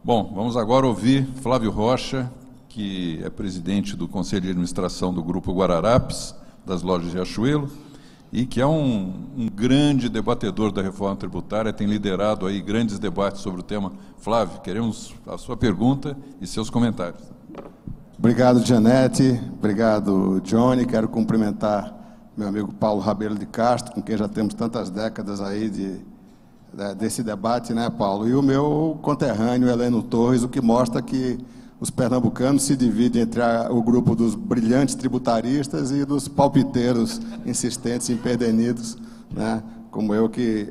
Bom, vamos agora ouvir Flávio Rocha, que é presidente do Conselho de Administração do Grupo Guararapes, das lojas Riachuelo, e que é um grande debatedor da reforma tributária, tem liderado aí grandes debates sobre o tema. Flávio, queremos a sua pergunta e seus comentários. Obrigado, Janete. Obrigado, Johnny. Quero cumprimentar meu amigo Paulo Rabelo de Castro, com quem já temos tantas décadas aí desse debate, né, Paulo? E o meu conterrâneo, Heleno Torres, o que mostra que os pernambucanos se dividem entre o grupo dos brilhantes tributaristas e dos palpiteiros insistentes, empedernidos, né, como eu, que,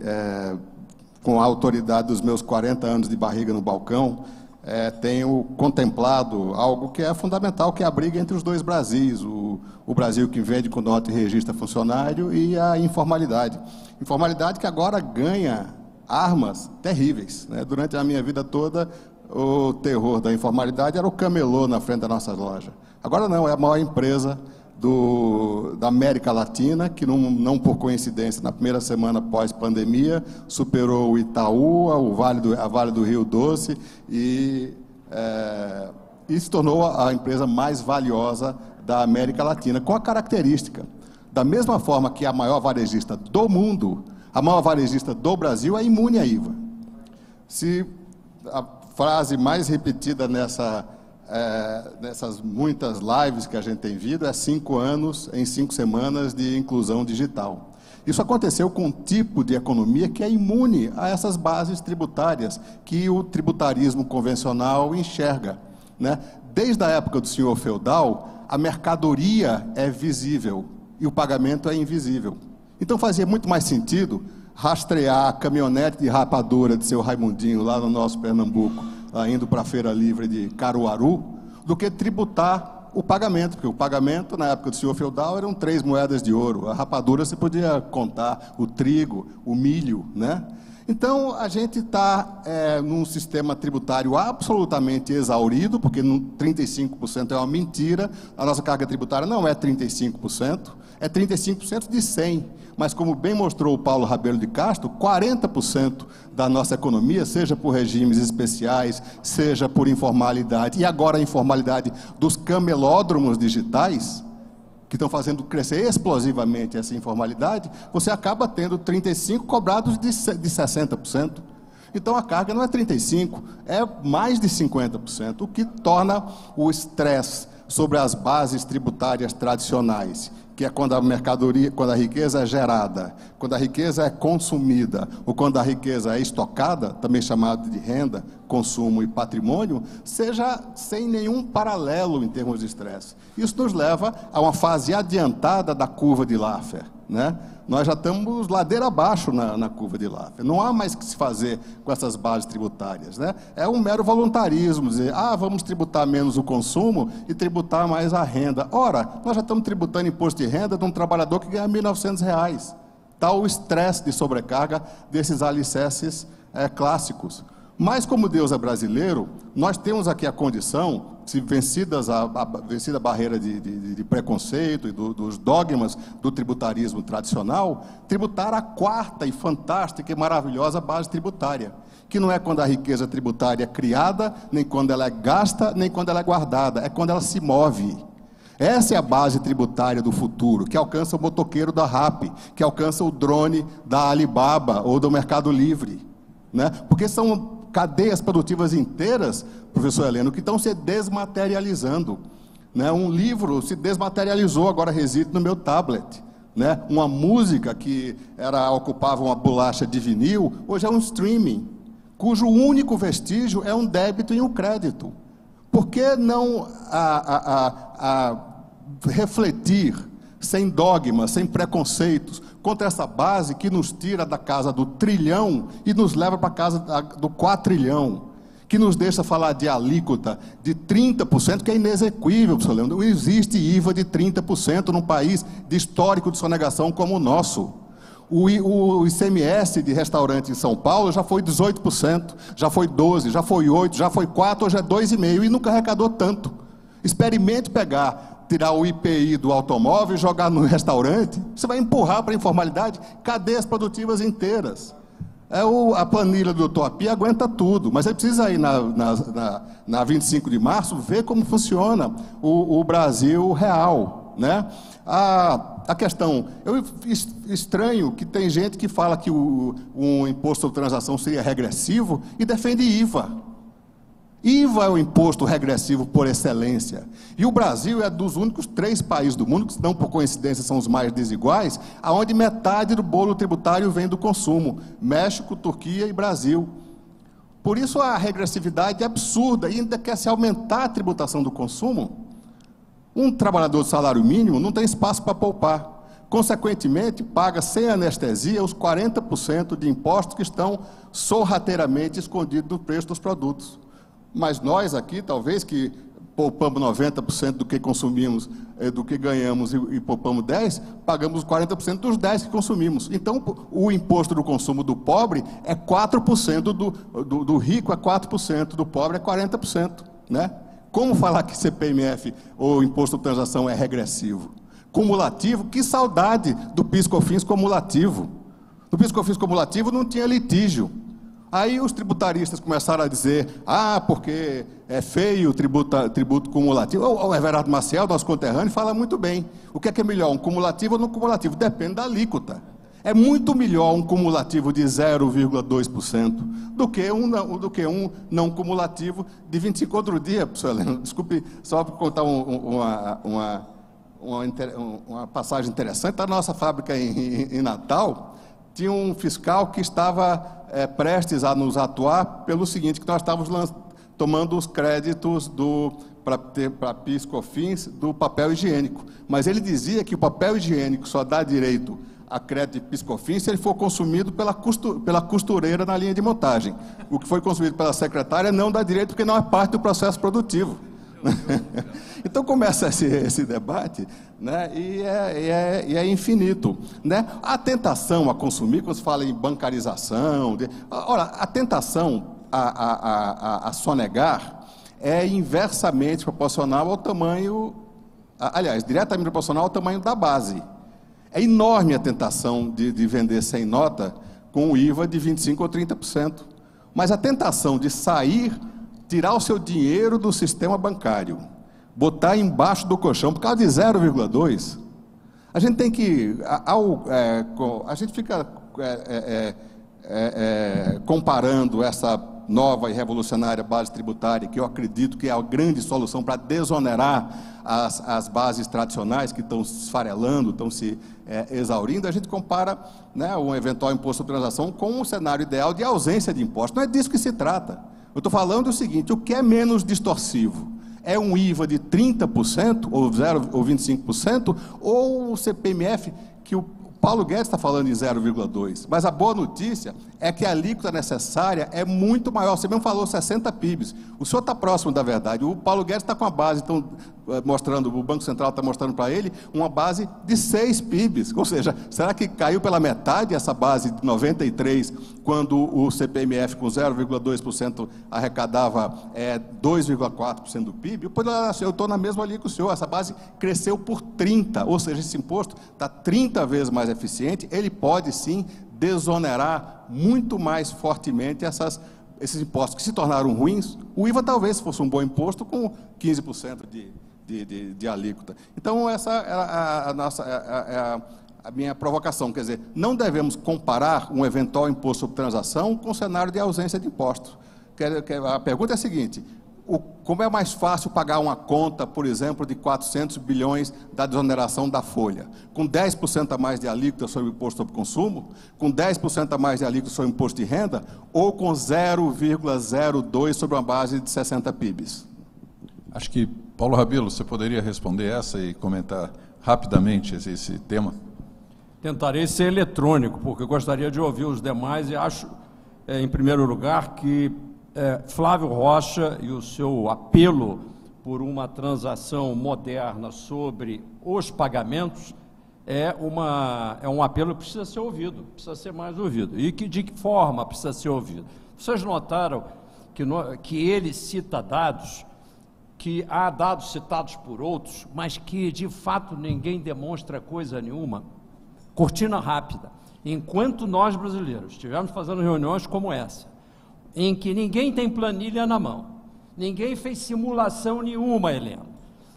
com a autoridade dos meus 40 anos de barriga no balcão, tenho contemplado algo que é fundamental, que é a briga entre os dois Brasis, o Brasil que vende com nota e registra funcionário e a informalidade. Informalidade que agora ganha armas terríveis, né? Durante a minha vida toda, o terror da informalidade era o camelô na frente da nossa loja. Agora não, é a maior empresa da América Latina, que não por coincidência, na primeira semana pós-pandemia, superou o Itaú, a Vale do Rio Doce e se tornou a empresa mais valiosa da América Latina, com a característica, da mesma forma que a maior varejista do mundo, a maior varejista do Brasil é imune à IVA. Se a frase mais repetida nessas muitas lives que a gente tem visto é 5 anos em 5 semanas de inclusão digital. Isso aconteceu com um tipo de economia que é imune a essas bases tributárias que o tributarismo convencional enxerga, né? Desde a época do senhor feudal, a mercadoria é visível e o pagamento é invisível. Então fazia muito mais sentido rastrear a caminhonete de rapadura de seu Raimundinho lá no nosso Pernambuco, indo para a Feira Livre de Caruaru, do que tributar o pagamento, porque o pagamento, na época do senhor feudal, eram 3 moedas de ouro. A rapadura você podia contar, o trigo, o milho, né? Então, a gente está num sistema tributário absolutamente exaurido, porque 35% é uma mentira, a nossa carga tributária não é 35%, é 35% de 100%. Mas, como bem mostrou o Paulo Rabelo de Castro, 40% da nossa economia, seja por regimes especiais, seja por informalidade, e agora a informalidade dos camelódromos digitais, que estão fazendo crescer explosivamente essa informalidade, você acaba tendo 35% cobrados de 60%. Então, a carga não é 35%, é mais de 50%, o que torna o estresse sobre as bases tributárias tradicionais, que é quando a mercadoria, quando a riqueza é gerada, quando a riqueza é consumida, ou quando a riqueza é estocada, também chamado de renda, consumo e patrimônio, seja sem nenhum paralelo em termos de estresse. Isso nos leva a uma fase adiantada da curva de Laffer, né? Nós já estamos ladeira abaixo na curva de Laffer. Não há mais o que se fazer com essas bases tributárias, né? É um mero voluntarismo, dizer, vamos tributar menos o consumo e tributar mais a renda. Ora, nós já estamos tributando imposto de renda de um trabalhador que ganha R$ 1.900. Está o estresse de sobrecarga desses alicerces clássicos. Mas, como Deus é brasileiro, nós temos aqui a condição, se vencida a barreira de preconceito e dos dogmas do tributarismo tradicional, tributar a quarta e fantástica e maravilhosa base tributária, que não é quando a riqueza tributária é criada, nem quando ela é gasta, nem quando ela é guardada, é quando ela se move. Essa é a base tributária do futuro, que alcança o motoqueiro da RAP, que alcança o drone da Alibaba ou do Mercado Livre, né? Porque são cadeias produtivas inteiras, professor Heleno, que estão se desmaterializando, né? Um livro se desmaterializou, agora reside no meu tablet, né? Uma música que ocupava uma bolacha de vinil, hoje é um streaming, cujo único vestígio é um débito e um crédito. Por que não refletir sem dogmas, sem preconceitos, contra essa base que nos tira da casa do trilhão e nos leva para a casa do quatrilhão, que nos deixa falar de alíquota de 30%, que é inexequível, professor Leandro. Não existe IVA de 30% num país de histórico de sonegação como o nosso. O ICMS de restaurante em São Paulo já foi 18%, já foi 12%, já foi 8%, já foi 4%, hoje é 2,5% e nunca arrecadou tanto. Experimente tirar o IPI do automóvel e jogar no restaurante, você vai empurrar para a informalidade cadeias produtivas inteiras. A planilha do Dr. Api aguenta tudo, mas ele precisa ir na 25 de março ver como funciona o Brasil real, né? A questão, eu estranho que tem gente que fala que um imposto sobre transação seria regressivo e defende IVA. IVA é o imposto regressivo por excelência. E o Brasil é dos únicos 3 países do mundo, que não por coincidência são os mais desiguais, onde metade do bolo tributário vem do consumo. México, Turquia e Brasil. Por isso a regressividade é absurda, e ainda quer se aumentar a tributação do consumo. Um trabalhador de salário mínimo não tem espaço para poupar. Consequentemente, paga sem anestesia os 40% de impostos que estão sorrateiramente escondidos no preço dos produtos. Mas nós aqui, talvez, que poupamos 90% do que consumimos, do que ganhamos e poupamos 10%, pagamos 40% dos 10% que consumimos. Então, o imposto do consumo do pobre é 4%, do rico é 4%, do pobre é 40%. Né? Como falar que CPMF ou imposto de transação é regressivo? Cumulativo, que saudade do PIS/COFINS cumulativo. No PIS/COFINS cumulativo não tinha litígio. Aí os tributaristas começaram a dizer, porque é feio o tributo cumulativo. O Everardo Maciel, nosso conterrâneo, fala muito bem. O que é melhor, um cumulativo ou não cumulativo? Depende da alíquota. É muito melhor um cumulativo de 0,2% do que um não cumulativo de 25%. Outro dia, professor Heleno, desculpe, só para contar uma passagem interessante, na nossa fábrica em Natal, tinha um fiscal que estava prestes a nos atuar pelo seguinte, que nós estávamos tomando os créditos para PIS/COFINS do papel higiênico. Mas ele dizia que o papel higiênico só dá direito a crédito de PIS/COFINS se ele for consumido pela costureira na linha de montagem. O que foi consumido pela secretária não dá direito porque não é parte do processo produtivo. Então começa esse debate, né, e é infinito, né? A tentação a consumir, quando se fala em bancarização, ora, a tentação a sonegar é inversamente proporcional ao tamanho, aliás, diretamente proporcional ao tamanho da base. É enorme a tentação de vender sem nota com o IVA de 25% ou 30%, mas a tentação de tirar o seu dinheiro do sistema bancário, botar embaixo do colchão por causa de 0,2%, a gente tem que, a gente fica comparando essa nova e revolucionária base tributária, que eu acredito que é a grande solução para desonerar as bases tradicionais que estão se esfarelando, estão se exaurindo. A gente compara, né, um eventual imposto de transação com um cenário ideal de ausência de imposto. Não é disso que se trata. Eu estou falando o seguinte, o que é menos distorsivo? É um IVA de 30%, ou 25%, ou o CPMF, que o Paulo Guedes está falando em 0,2%. Mas a boa notícia é que a alíquota necessária é muito maior. Você mesmo falou 60 PIBs. O senhor está próximo da verdade. O Paulo Guedes está com a base, o Banco Central está mostrando para ele uma base de 6 PIBs. Ou seja, será que caiu pela metade essa base de 93, quando o CPMF com 0,2% arrecadava 2,4% do PIB? Eu estou na mesma linha que o senhor. Essa base cresceu por 30, ou seja, esse imposto está 30 vezes mais eficiente. Ele pode sim desonerar muito mais fortemente esses impostos que se tornaram ruins. O IVA talvez fosse um bom imposto com 15% de alíquota. Então essa é a minha provocação, quer dizer, não devemos comparar um eventual imposto sobre transação com um cenário de ausência de impostos. A pergunta é a seguinte: como é mais fácil pagar uma conta, por exemplo, de 400 bilhões da desoneração da folha, com 10% a mais de alíquota sobre o imposto sobre consumo, com 10% a mais de alíquota sobre o imposto de renda, ou com 0,02 sobre uma base de 60 PIBs? Acho que, Paulo Rabelo, você poderia responder essa e comentar rapidamente esse tema? Tentarei ser eletrônico, porque eu gostaria de ouvir os demais e acho, em primeiro lugar, que Flávio Rocha e o seu apelo por uma transação moderna sobre os pagamentos é um apelo que precisa ser ouvido, precisa ser mais ouvido. E de que forma precisa ser ouvido? Vocês notaram que ele cita dados, que há dados citados por outros, mas que de fato ninguém demonstra coisa nenhuma? Cortina rápida. enquanto nós brasileiros estivermos fazendo reuniões como essa, em que ninguém tem planilha na mão, ninguém fez simulação nenhuma, Helena,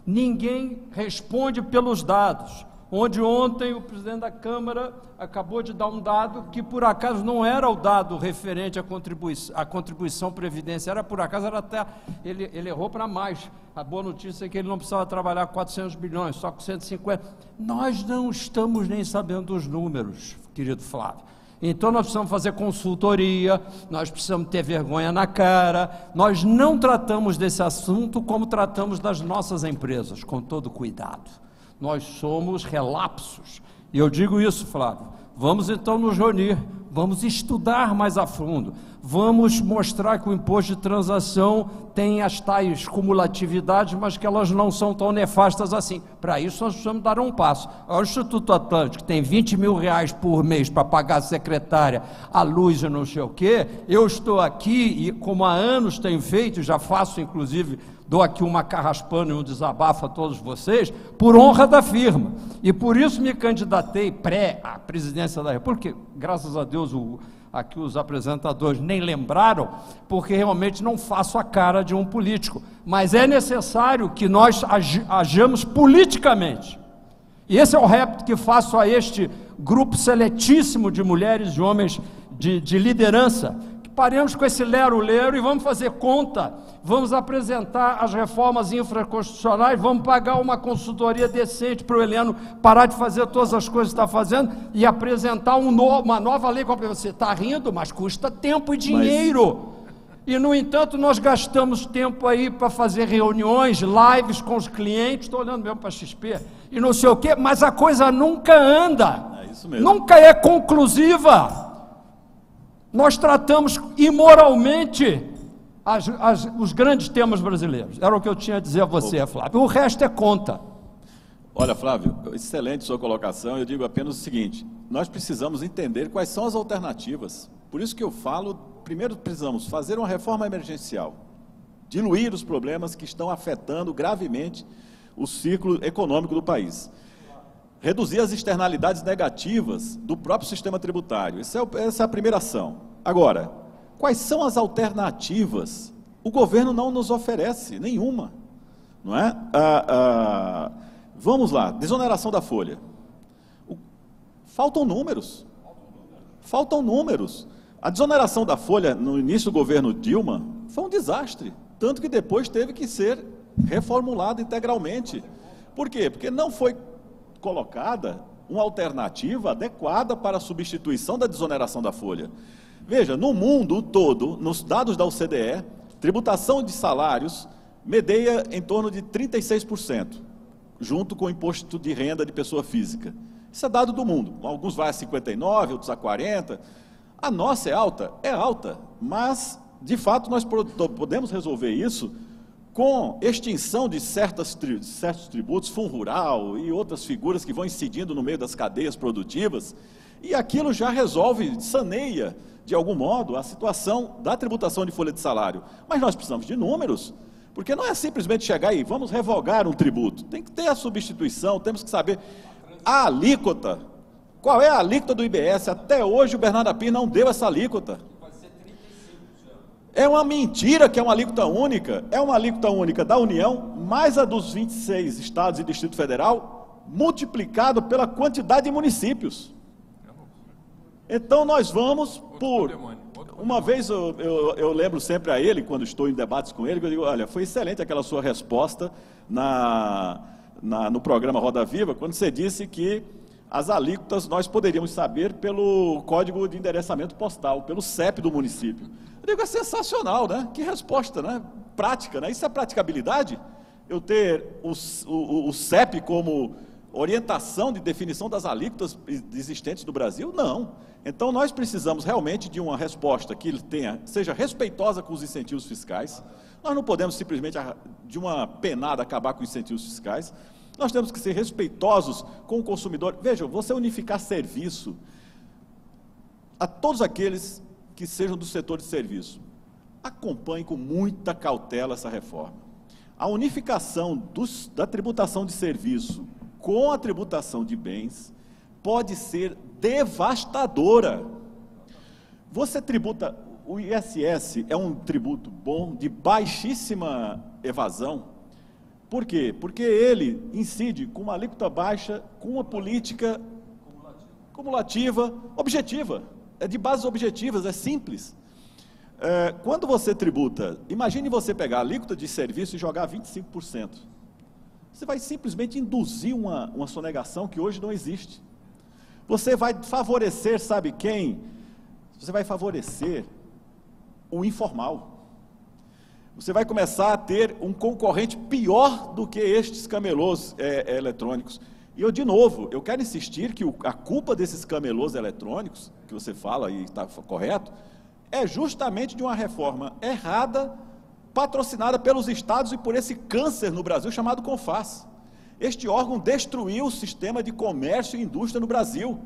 ninguém responde pelos dados, onde ontem o presidente da Câmara acabou de dar um dado que por acaso não era o dado referente à contribuição previdenciária, por acaso era até, ele errou para mais. A boa notícia é que ele não precisava trabalhar 400 bilhões, só com 150. Nós não estamos nem sabendo os números, querido Flávio. Então nós precisamos fazer consultoria, nós precisamos ter vergonha na cara, nós não tratamos desse assunto como tratamos das nossas empresas, com todo cuidado. Nós somos relapsos, e eu digo isso, Flávio, vamos então nos reunir, vamos estudar mais a fundo, vamos mostrar que o imposto de transação tem as tais cumulatividades, mas que elas não são tão nefastas assim. Para isso nós precisamos dar um passo. O Instituto Atlântico tem 20 mil reais por mês para pagar a secretária, a luz e não sei o quê, eu estou aqui, e como há anos tenho feito, já faço inclusive, dou aqui uma carraspana e um desabafo a todos vocês, por honra da firma, e por isso me candidatei à presidência da República, porque, graças a Deus, aqui os apresentadores nem lembraram, porque realmente não faço a cara de um político, mas é necessário que nós ajamos politicamente, e esse é o repto que faço a este grupo seletíssimo de mulheres e homens de liderança. Paremos com esse lero-lero e vamos fazer conta, vamos apresentar as reformas infraconstitucionais, vamos pagar uma consultoria decente para o Heleno parar de fazer todas as coisas que está fazendo e apresentar uma nova lei. Você está rindo, mas custa tempo e dinheiro. E, no entanto, nós gastamos tempo aí para fazer reuniões, lives com os clientes, estou olhando mesmo para a XP, e não sei o quê, mas a coisa nunca anda, nunca é conclusiva. Nós tratamos imoralmente os grandes temas brasileiros. Era o que eu tinha a dizer a você, Flávio. O resto é conta. Olha, Flávio, excelente sua colocação. Eu digo apenas o seguinte: nós precisamos entender quais são as alternativas. Por isso que eu falo, primeiro precisamos fazer uma reforma emergencial, diluir os problemas que estão afetando gravemente o ciclo econômico do país. Reduzir as externalidades negativas do próprio sistema tributário. Essa é a primeira ação. Agora, quais são as alternativas? O governo não nos oferece nenhuma, não é? Vamos lá, desoneração da folha. Faltam números. Faltam números. A desoneração da folha no início do governo Dilma foi um desastre, tanto que depois teve que ser reformulado integralmente. Por quê? Porque não foi colocada uma alternativa adequada para a substituição da desoneração da folha. Veja, no mundo todo, nos dados da OCDE, tributação de salários medeia em torno de 36%, junto com o imposto de renda de pessoa física. Isso é dado do mundo. Alguns vai a 59%, outros a 40%. A nossa é alta, mas, de fato, nós podemos resolver isso com extinção de certos tributos, fundo rural e outras figuras que vão incidindo no meio das cadeias produtivas, e aquilo já resolve, saneia, de algum modo, a situação da tributação de folha de salário. Mas nós precisamos de números, porque não é simplesmente chegar e vamos revogar um tributo. Tem que ter a substituição, temos que saber a alíquota. Qual é a alíquota do IBS? Até hoje o Bernardo Api não deu essa alíquota. É uma mentira que é uma alíquota única, é uma alíquota única da União, mais a dos 26 estados e Distrito Federal, multiplicado pela quantidade de municípios. Então nós vamos por... Uma vez eu lembro sempre a ele, quando estou em debates com ele, que eu digo, olha, foi excelente aquela sua resposta no programa Roda Viva, quando você disse que as alíquotas nós poderíamos saber pelo código de endereçamento postal, pelo CEP do município. Eu digo, é sensacional, né? Que resposta, né? Prática, né? Isso é praticabilidade? Eu ter o CEP como orientação de definição das alíquotas existentes no Brasil? Não. Então, nós precisamos realmente de uma resposta que seja respeitosa com os incentivos fiscais. Nós não podemos simplesmente, de uma penada, acabar com os incentivos fiscais. Nós temos que ser respeitosos com o consumidor. Veja, você unificar serviço a todos aqueles que sejam do setor de serviço. Acompanhe com muita cautela essa reforma. A unificação da tributação de serviço com a tributação de bens pode ser devastadora. Você tributa, o ISS é um tributo bom, de baixíssima evasão. Por quê? Porque ele incide com uma alíquota baixa, com uma política cumulativa, objetiva, é de bases objetivas, é simples. Quando você tributa, imagine você pegar a alíquota de serviço e jogar 25%. Você vai simplesmente induzir uma sonegação que hoje não existe. Você vai favorecer, sabe quem? Você vai favorecer o informal. Você vai começar a ter um concorrente pior do que estes camelôs eletrônicos. E eu, de novo, eu quero insistir que a culpa desses camelôs eletrônicos, que você fala e está correto, é justamente de uma reforma errada, patrocinada pelos estados e por esse câncer no Brasil chamado CONFAS. Este órgão destruiu o sistema de comércio e indústria no Brasil.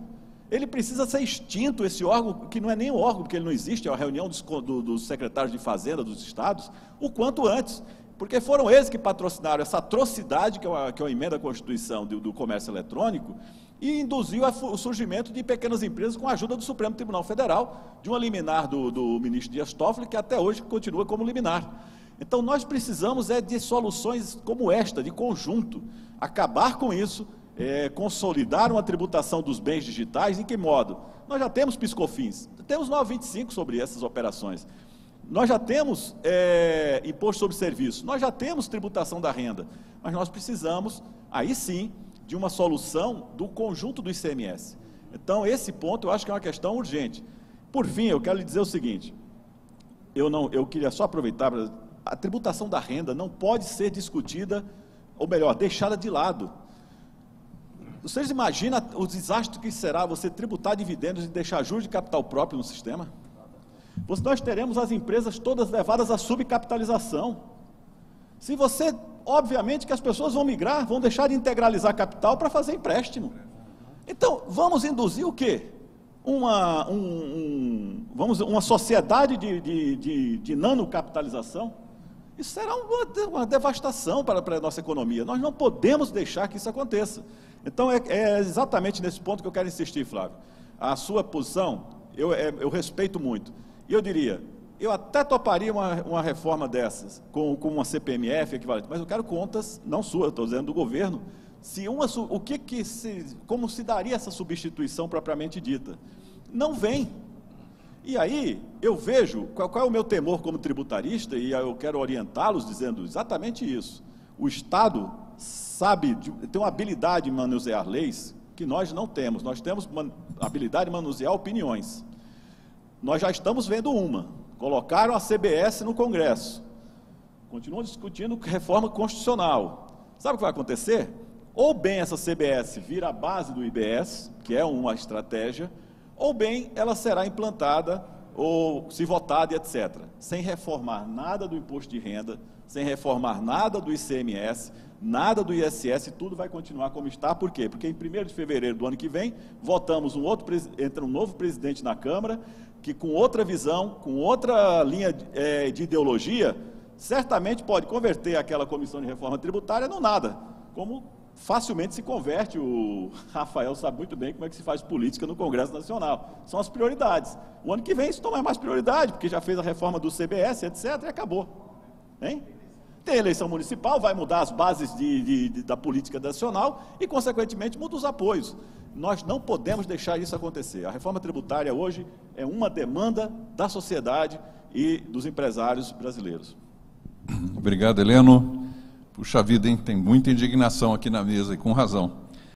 Ele precisa ser extinto, esse órgão, que não é nem um órgão, porque ele não existe, é uma reunião dos secretários de Fazenda dos estados, o quanto antes, porque foram eles que patrocinaram essa atrocidade, que é uma emenda à Constituição do comércio eletrônico, e induziu o surgimento de pequenas empresas com a ajuda do Supremo Tribunal Federal, de uma liminar do ministro Dias Toffoli, que até hoje continua como liminar. Então, nós precisamos de soluções como esta, de conjunto, acabar com isso, consolidar uma tributação dos bens digitais. Em que modo? Nós já temos PiscoFins, temos 925 sobre essas operações, nós já temos imposto sobre serviço, nós já temos tributação da renda, mas nós precisamos, aí sim, de uma solução do conjunto do ICMS. Então, esse ponto eu acho que é uma questão urgente. Por fim, eu quero lhe dizer o seguinte, eu queria só aproveitar, a tributação da renda não pode ser discutida, ou melhor, deixada de lado. Vocês imaginam o desastre que será você tributar dividendos e deixar juros de capital próprio no sistema? Nós teremos as empresas todas levadas à subcapitalização. Se você, obviamente que as pessoas vão migrar, vão deixar de integralizar capital para fazer empréstimo. Então, vamos induzir o quê? Uma sociedade de nanocapitalização? Isso será uma devastação para a nossa economia. Nós não podemos deixar que isso aconteça. Então, é exatamente nesse ponto que eu quero insistir, Flávio. A sua posição, eu respeito muito. E eu diria, eu até toparia uma reforma dessas, com uma CPMF equivalente, mas eu quero contas, não sua, estou dizendo do governo, como se daria essa substituição propriamente dita. Não vem. E aí, eu vejo, qual é o meu temor como tributarista, e eu quero orientá-los dizendo exatamente isso. O Estado tem uma habilidade em manusear leis que nós não temos. Nós temos habilidade de manusear opiniões. Nós já estamos vendo uma. Colocaram a CBS no Congresso. Continuam discutindo reforma constitucional. Sabe o que vai acontecer? Ou bem essa CBS vira a base do IBS, que é uma estratégia, ou bem ela será implantada, ou se votada, etc., sem reformar nada do imposto de renda, sem reformar nada do ICMS, nada do ISS, tudo vai continuar como está. Por quê? Porque em 1º de fevereiro do ano que vem, entra um novo presidente na Câmara, que com outra visão, com outra linha de ideologia, certamente pode converter aquela comissão de reforma tributária no nada, como facilmente se converte. O Rafael sabe muito bem como é que se faz política no Congresso Nacional. São as prioridades. O ano que vem isso não é mais prioridade, porque já fez a reforma do CBS, etc., e acabou. Hein? Tem eleição municipal, vai mudar as bases da política nacional e, consequentemente, muda os apoios. Nós não podemos deixar isso acontecer. A reforma tributária hoje é uma demanda da sociedade e dos empresários brasileiros. Obrigado, Heleno. Puxa vida, hein? Tem muita indignação aqui na mesa, e com razão.